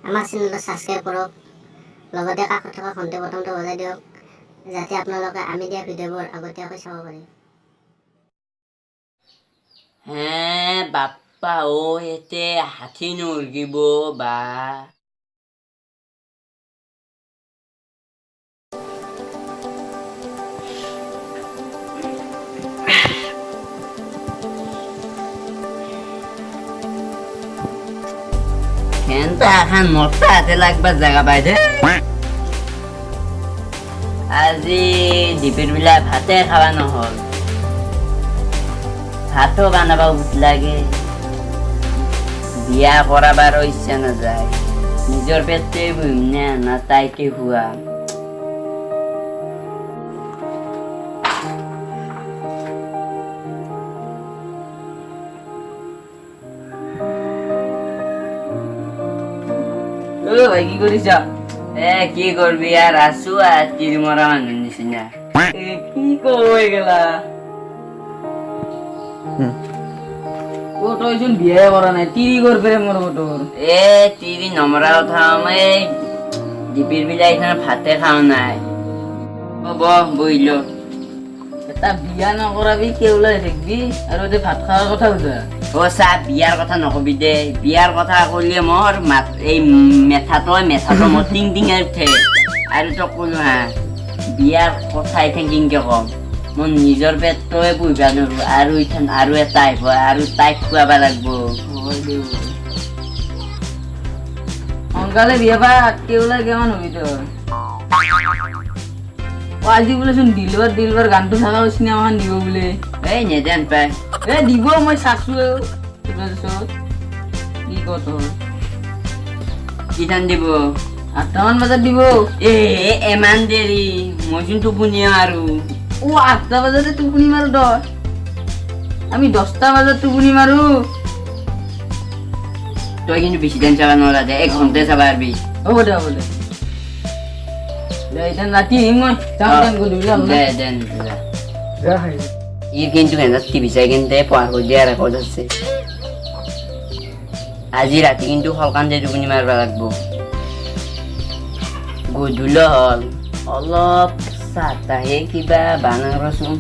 আমাৰ চেনেলটো ছাবস্ক্ৰাইব কৰক, লগতে কাষত থকা ঘণ্টি বটনটো বজাই দিয়ক, যাতে আপোনালোকে আমি দিয়া ভিডিঅ'বোৰ আগতীয়াকৈ চাব পাৰে। হে বাপ্পা এতে হাতী নৰগিব বা কেনটা এখন মতা হাতে লাগবার জায়গা পাই দে আজি ডিপির বিলাক ভাতে খাওয়া নহল, ভাতও বানাবা লাগে, বিয়া কৰাবাৰো ইচ্ছা নাযায়, নিজৰ পেটে বহিম না তাইকে হুৱা। ভাই কি কৰিছ? কি কৰবি আৰু আছো আৰু তিৰি মৰা মানুহৰ নিচিনা। কি কৈ গেলা তইচোন বিয়াই কৰা নাই, তিৰি কৰবি মোৰ তোৰ। তিৰি নমৰা কথা মই ডিপিৰ বিলাক এইখানে ভাতে খাওঁ নাই। বহিল এটা বিয়া নকৰাবি কেওলাই থাকবি আৰু এতিয়া ভাত খোৱাৰ কথা সোধা। চা বিয়াৰ কথা নকবি দে, বিয়াৰ কথা কলে মোৰ এই মেথাটো মোৰ টিং টিং উঠে। আৰু তই কলো হা বিয়াৰ কথা এইখান কিনকে কম, মোৰ নিজৰ পেটটোৱে পুহিবা নোৱাৰো আৰু এইখান আৰু এটা আহিব আৰু তাইক খুৱাবা লাগব। সোনকালে বিয়া পাত কেওলাই কিমান হবি তোৰ? আজি বোলেচোন দিলবাৰ গানটো থাকা চিনেমাখন দিব বোলে। নেদেন পাই দিব, মই চাইছো কি ক তোৰ কিঠান দিব? 8টামান বজাত দিব। এমান দেৰি মইচোন টোপনি আৰু 8টা বজাতে টোপনি মাৰো তই? আমি 10টা বজাত টোপনি মাৰো। তই কিন্তু বেছি টাইম চাবা নোৱাৰা দে, 1 ঘণ্টাই চাবা পাৰবি। হ'ব দে ৰাতি মই ই কিন্তু টিভি চাই কিন্তু পঢ়া কৰি দিয়া ৰেকৰ্ড আছে। আজি ৰাতি কিন্তু সলকান যাই টোপনি মাৰিব লাগব। গধূলি হল অলপ চাহ তাহে কিবা বানাবচোন।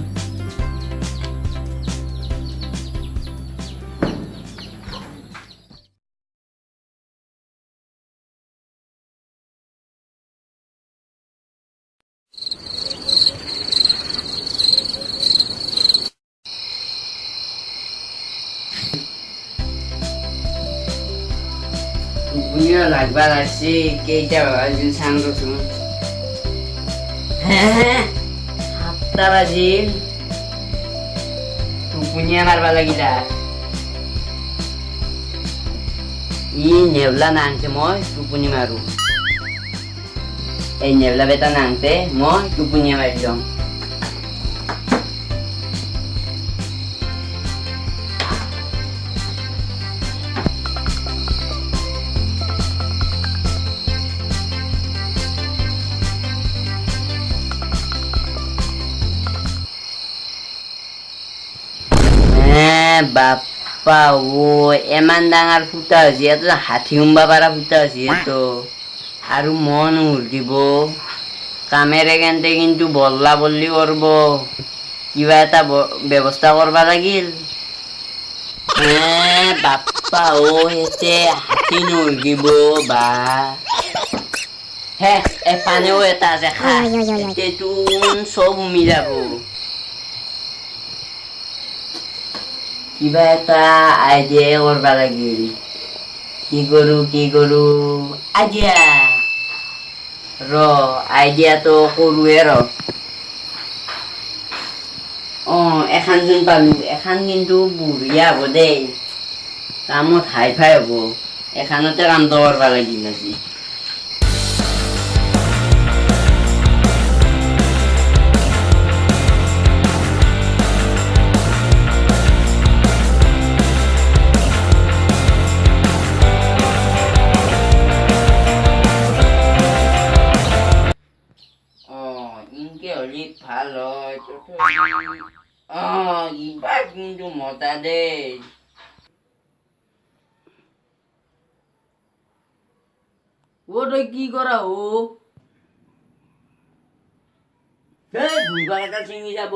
লাগবা লাগছি কেইটা বাজিল চাং ৰচোন। 7টা বাজিল, টোপনিয়া মাৰবা লাগিলা। ই নেবলা নাংতে মই টোপনি মাৰো, এই নেবলা বেটা নাংতে মই টোপনিয়া মাৰি লম। বাপ্পা এমান ডাঙৰ ফুটা হৈছে, হাতী সোমবা পাৰা ফুটা হৈছে আৰু মন উৰ্গিব কামেৰে কেন্তে কিন্তু বল্লা বল্লি কৰব, কিবা এটা ব্যৱস্থা কৰবা লাগিল। বাপ্পা এতে হাতী নৰগিব বা পানেও এটা আছে চব উমি যাব। কিবা এটা আইডিয়া কৰবা লাগিল, কি কৰো আইডিয়া আইডিয়াটো কৰোৱে এখন যোন পালো, এখন কিন্তু বঢ়িয়া হব দেই, কামত হাই ফাই হব, এখনতে কামটো কৰবা লাগিল আজি। ভাল হয় ইবাৰ কিন্তু মজা দেই। ও তই কি কৰা ও এই ভুলবাগ এটা ছিঙি যাব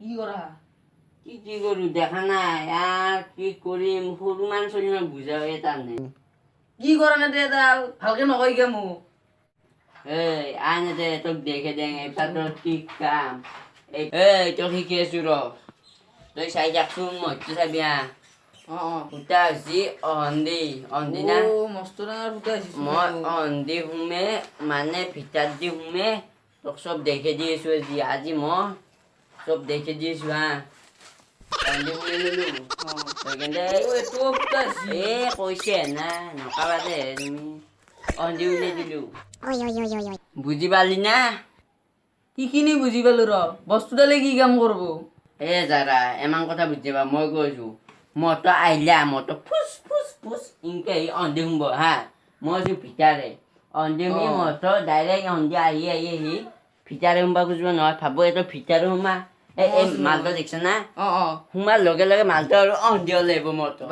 কি কৰা কি কৰো দেখা নাই আৰ কি কৰিম সৰু মান চলি বুজাও তাৰ নাই কি কৰা নাই এডাল ভালকে নকয় গে মোক এই আনে দে তোক দেখে দে এটা তোর কি কাম এই তোক শিকি আছো ৰ তই চাই যাকচোন মইতো চাবি সূতা হৈছে অহন্দি না মস্ত ডাঙৰ ফুটা আহিছে মই অহন্দি সোমে মানে ভিতাৰ দি সোমে তোক চব দেখে দি আছো আজি মই চব দেখে দি আছো হা অহন্দি সোমে ললো সেইকাৰণে এইটো ফুটা আহিছে কৈছে না নকাবা দে তুমি অহন্দি উলিয়াই দিলো বুজি পালি না কিখিনি বুজি পালো ৰ বস্তুডালে কি কাম কৰিব যাৰা এমান কথা বুজি পা মই কৈছো মইতো আহিলা মইতো ফুচ ফুচ ফুচ ইনকে অন্ধি সোমব হা মই আছো ভিতাৰে অন্ধি সোমি মইতো ডাইৰেক্ট অন্ধি আহি ভিতাৰে সোমবা খুজিব নহয় ভাবো এইটো ভিতাৰে সোমা এই মালটো দেখিছ না সোমাৰ লগে লগে মালটো আৰু অন্ধিও লাগিব মইতো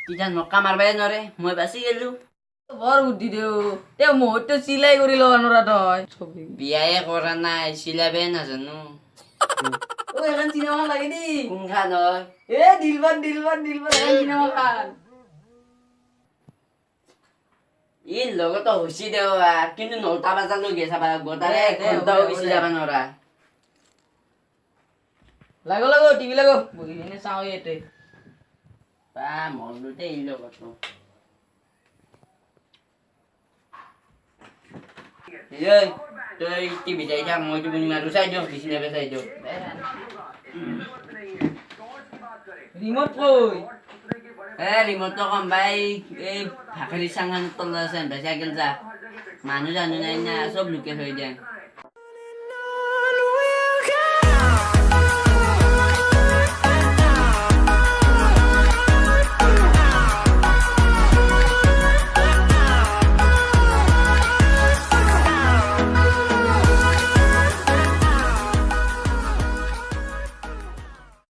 তেতিয়া নকা মাৰবাই নোৱাৰে মই বাচি গেলো বৰ বুদ্ধি দেও তে মহতো চিলাই কৰি ল'ব নোৱাৰা তই বিয়ায়ে কৰা নাই চিলাবে নাজানো এখন চিনেমা লাগে দেই কোনখান হয় দিলবাৰ এখন চিনেমা খান ই লগতো হৈছি দেৱা কিন্তু 9টা বজালৈকে চাবা গোটাৰে ঘণ্টাও বেছি যাবা নোৱাৰা লাগো টিভি লাগো বহি কিনে চাওঁ ইয়াতে বা মনতে ই লগতো তই টিভি চাই থাক মই টিভি মাৰো চাই দিওঁ বিচনাকে চাই দিওঁ ৰিমট কৈ ৰিমটটো কম বাই এই ভাকৰি চাঙান তলত আছে চাইকেল যা মানুহ জানো নাই না চব লুকে থৈ দিয়ে